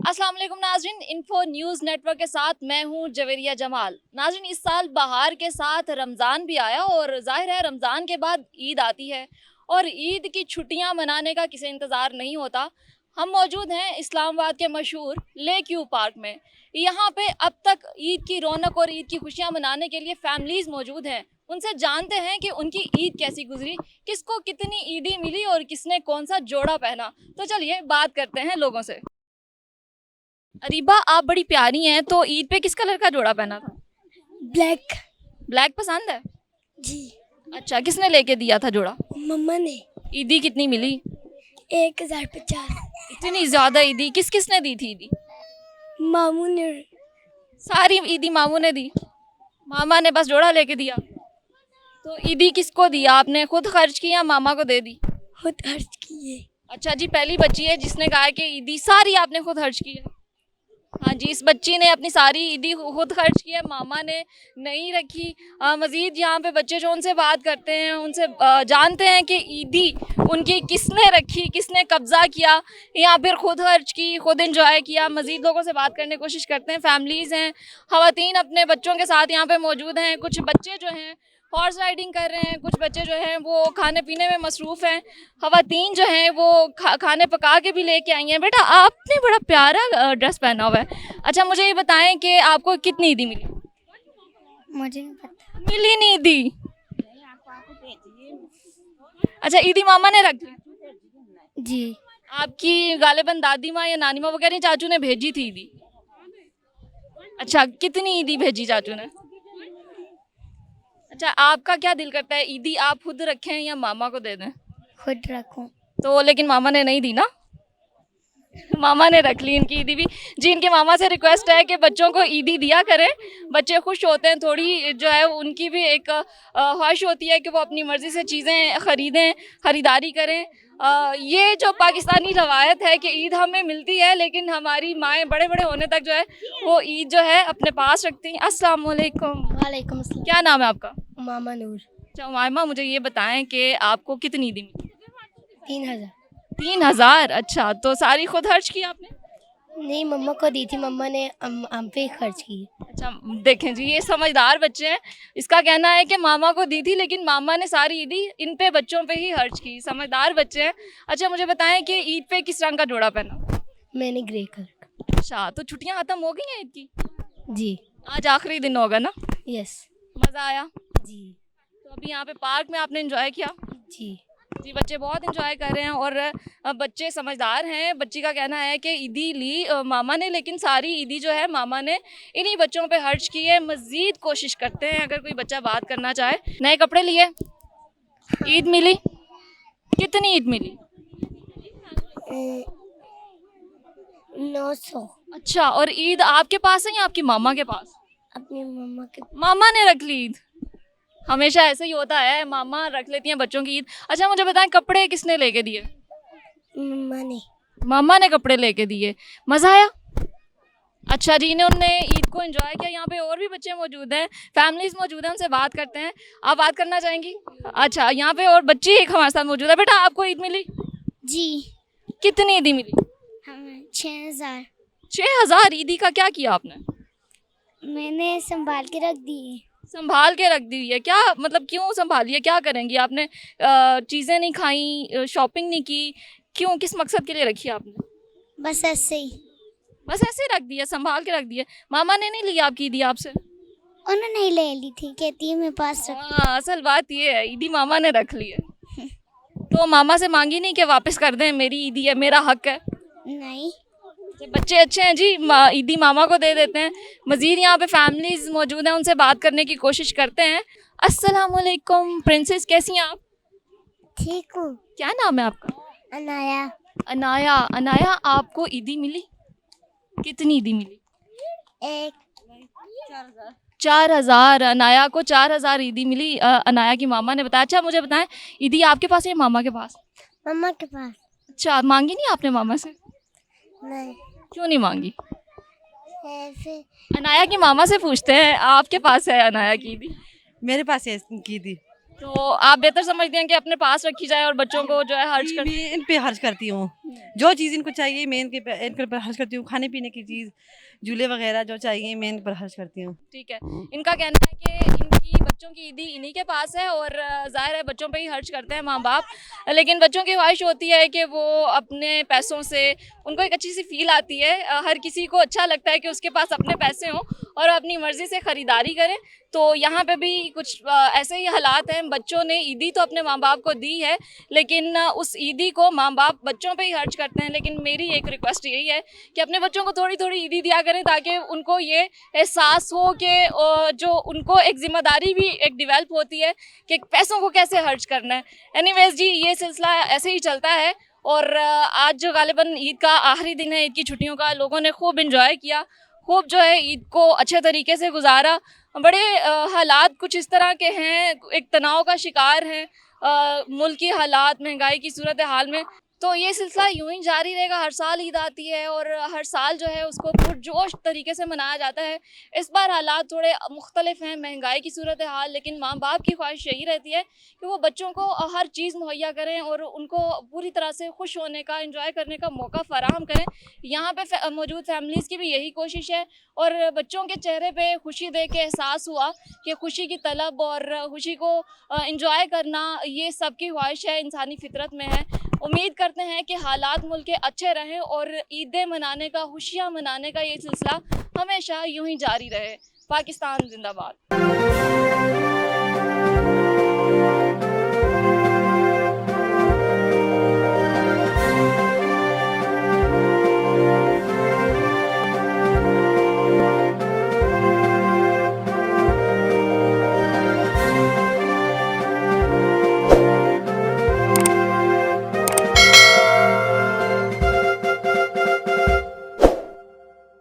अस्सलाम वालेकुम नाज़रीन, इन्फो न्यूज़ नेटवर्क के साथ मैं हूँ जवेरिया जमाल। नाज़रीन, इस साल बहार के साथ रमज़ान भी आया और जाहिर है रमज़ान के बाद ईद आती है और ईद की छुट्टियाँ मनाने का किसी इंतज़ार नहीं होता। हम मौजूद हैं इस्लामाबाद के मशहूर लेक व्यू पार्क में। यहाँ पे अब तक ईद की रौनक और ईद की खुशियाँ मनाने के लिए फैमिलीज़ मौजूद हैं। उनसे जानते हैं कि उनकी ईद कैसी गुजरी, किसको कितनी ईदी मिली और किसने कौन सा जोड़ा पहना। तो चलिए बात करते हैं लोगों से। अरीबा, आप बड़ी प्यारी हैं, तो ईद पे किस कलर का जोड़ा पहना था? ब्लैक। ब्लैक पसंद है? जी। अच्छा, किसने लेके दिया था जोड़ा? मम्मा ने। ईदी कितनी मिली? 1050। इतनी ज्यादा ईदी किस किसने दी थी ईदी? मामू ने। सारी ईदी मामू ने दी, मामा ने बस जोड़ा लेके दिया। तो ईदी किसको दी आपने, खुद खर्च की या मामा को दे दी? खुद खर्च किए। अच्छा जी, पहली बच्ची है जिसने कहा कि ईदी सारी आपने खुद खर्च की है। हाँ जी, इस बच्ची ने अपनी सारी ईदी खुद खर्च की है, मामा ने नहीं रखी। मज़ीद यहाँ पे बच्चे जो उनसे बात करते हैं, उनसे जानते हैं कि ईदी उनकी किसने रखी, किसने कब्ज़ा किया या फिर खुद खर्च की, खुद इंजॉय किया। मज़ीद लोगों से बात करने की कोशिश करते हैं। फैमिलीज़ हैं, ख़वातीन अपने बच्चों के साथ यहाँ पे मौजूद हैं। कुछ बच्चे जो हैं हॉर्स राइडिंग कर रहे हैं, कुछ बच्चे जो हैं वो खाने पीने में मसरूफ़ हैं। ख़वातीन जो हैं वो खाने पका के भी लेके आई हैं। बेटा, आपने बड़ा प्यारा ड्रेस पहना हुआ है। अच्छा, मुझे ये बताएं कि आपको कितनी ईदी मिली? मुझे नहीं पता। मिली नहीं ईदी? अच्छा, ईदी मामा ने रख ली? जी। आपकी गालिबन दादी माँ या नानी माँ वो कह रही चाचू ने भेजी थी ईदी। अच्छा, कितनी ईदी भेजी चाचू ने? अच्छा, आपका क्या दिल करता है, ईदी आप खुद रखें या मामा को दे दें? खुद रखूं। तो लेकिन मामा ने नहीं दी ना, मामा ने रख ली इनकी ईदी भी। जी, इनके मामा से रिक्वेस्ट है कि बच्चों को ईदी दिया करें, बच्चे खुश होते हैं। थोड़ी जो है उनकी भी एक ख्वाहिश होती है कि वो अपनी मर्ज़ी से चीज़ें ख़रीदें, ख़रीदारी करें। ये जो पाकिस्तानी रवायत है कि ईद हमें मिलती है लेकिन हमारी माएँ बड़े बड़े होने तक जो है वो ईद जो है अपने पास रखती हैं। अस्सलाम वालेकुम। वालेकुम अस्सलाम। क्या नाम है आपका? मामा नूर। अच्छा उमाइमा, मुझे ये बताएं कि आपको कितनी ईदी मिली? 3000। 3000? अच्छा, तो सारी खुद खर्च की आपने? नहीं, मम्मा को दी थी, मम्मा ने हम पे खर्च की। अच्छा, देखें जी, ये समझदार बच्चे हैं। इसका कहना है कि मामा को दी थी लेकिन मामा ने सारी ईदी इन पे बच्चों पे ही खर्च की। समझदार बच्चे हैं। अच्छा, मुझे बताएं कि ईद पे किस रंग का जोड़ा पहना? मैंने ग्रे कलर। अच्छा, तो छुट्टियां खत्म हो गई हैं ईद की? जी। आज आखिरी दिन होगा ना? यस। मज़ा आया? जी। तो अभी यहाँ पे पार्क में आपने एंजॉय किया? जी। जी, बच्चे बहुत एंजॉय कर रहे हैं और बच्चे समझदार हैं। बच्ची का कहना है कि ईदी ली मामा ने, लेकिन सारी ईदी जो है मामा ने इन्हीं बच्चों पे खर्च की है। मज़ीद कोशिश करते हैं अगर कोई बच्चा बात करना चाहे। नए कपड़े लिए? ईद मिली? कितनी ईद मिली? 900। अच्छा, और ईद आपके पास है या आपकी मामा के पास? अपनी मम्मा के। मामा ने रख ली ईद। हमेशा ऐसे ही होता है, मामा रख लेती हैं बच्चों की ईद। अच्छा, मुझे बताएं कपड़े किसने लेके दिए? मम्मा ने। मामा ने कपड़े लेके दिए। मज़ा आया? अच्छा जी, इन्होंने ईद को एंजॉय किया। यहाँ पे और भी बच्चे मौजूद हैं, फैमिलीज मौजूद हैं, उनसे बात करते हैं। आप बात करना चाहेंगी? अच्छा, यहाँ पे और बच्ची एक हमारे साथ मौजूद है। बेटा, आपको ईद मिली? जी। कितनी ईदी मिली? हमें 6000। 6000 ईदी का क्या किया आपने? मैंने संभाल के रख दिए। संभाल के रख दी है? क्या मतलब, क्यों संभाली है, क्या करेंगी आपने? चीज़ें नहीं खाई, शॉपिंग नहीं की, क्यों, किस मकसद के लिए रखी है आपने? बस ऐसे ही। बस ऐसे रख दिया, संभाल के रख दिया। मामा ने नहीं ली आपकी ईदी आपसे? उन्होंने ही ले ली थी, कहती है मेरे पास रख। हाँ, असल बात ये है, ईदी मामा ने रख ली है। तो मामा से मांगी नहीं कि वापस कर दें, मेरी ईदी है, मेरा हक है? नहीं। बच्चे अच्छे हैं जी, ईदी मामा को दे देते हैं। मज़ीद यहाँ पे फैमिलीज मौजूद हैं, उनसे बात करने की कोशिश करते हैं। अस्सलाम वालेकुम प्रिंसेस, कैसी हैं आप? ठीक हूँ। क्या नाम है आपका? अनाया। अनाया। अनाया, आपको ईदी मिली? कितनी ईदी मिली? 4000। अनाया को 4000 ईदी मिली, अनाया की मामा ने बताया। अच्छा, मुझे बताएं, ईदी आपके पास है या मामा के पास? मम्मा के पास। अच्छा, मांगी नहीं आपने मामा से? नहीं। क्यों नहीं मांगी? ऐसे। अनाया की मामा से पूछते हैं, आपके पास है अनाया की ईदी? मेरे पास है की थी। तो आप बेहतर समझते हैं कि अपने पास रखी जाए और बच्चों को जो है खर्च कर? मैं इन पे खर्च करती हूँ। जो चीज़ इनको चाहिए मैं इनके ऊपर खर्च करती हूँ। खाने पीने की चीज़, झूले वगैरह जो चाहिए मैं इन पर खर्च करती हूँ। ठीक है। इनका कहना है कि इनकी बच्चों की ईदी इन्हीं के पास है और ज़ाहिर है बच्चों पे ही खर्च करते हैं माँ बाप। लेकिन बच्चों की ख्वाहिश होती है कि वो अपने पैसों से उनको एक अच्छी सी फील आती है। हर किसी को अच्छा लगता है कि उसके पास अपने पैसे हों और अपनी मर्ज़ी से ख़रीदारी करें। तो यहाँ पे भी कुछ ऐसे ही हालात हैं। बच्चों ने ईदी तो अपने माँ बाप को दी है, लेकिन उस ईदी को माँ बाप बच्चों पे ही खर्च करते हैं। लेकिन मेरी एक रिक्वेस्ट यही है कि अपने बच्चों को थोड़ी-थोड़ी ईदी दिया करें ताकि उनको ये एहसास हो कि जो उनको एक ज़िम्मेदारी भी एक डेवलप होती है कि पैसों को कैसे खर्च करना है। एनीवेज़ जी, ये सिलसिला ऐसे ही चलता है और आज जो गालिबन ईद का आखिरी दिन है, ईद की छुट्टियों का, लोगों ने खूब एंजॉय किया, खूब जो है ईद को अच्छे तरीके से गुजारा। बड़े हालात कुछ इस तरह के हैं, एक तनाव का शिकार हैं मुल्क की हालात, महंगाई की सूरत हाल में। तो ये सिलसिला यूं ही जारी रहेगा। हर साल ईद आती है और हर साल जो है उसको पुरजोश तरीके से मनाया जाता है। इस बार हालात थोड़े मुख्तलिफ हैं, महंगाई की सूरत हाल, लेकिन माँ बाप की ख्वाहिश यही रहती है कि वो बच्चों को हर चीज़ मुहैया करें और उनको पूरी तरह से खुश होने का, इंजॉय करने का मौका फराहम करें। यहाँ पे मौजूद फैमिलीज़ की भी यही कोशिश है और बच्चों के चेहरे पे खुशी देख के एहसास हुआ कि खुशी की तलब और खुशी को इंजॉय करना ये सबकी ख्वाहिश है, इंसानी फितरत में है। उम्मीद करते हैं कि हालात मुल्क के अच्छे रहें और ईदें मनाने का, खुशियाँ मनाने का ये सिलसिला हमेशा यूं ही जारी रहे। पाकिस्तान जिंदाबाद।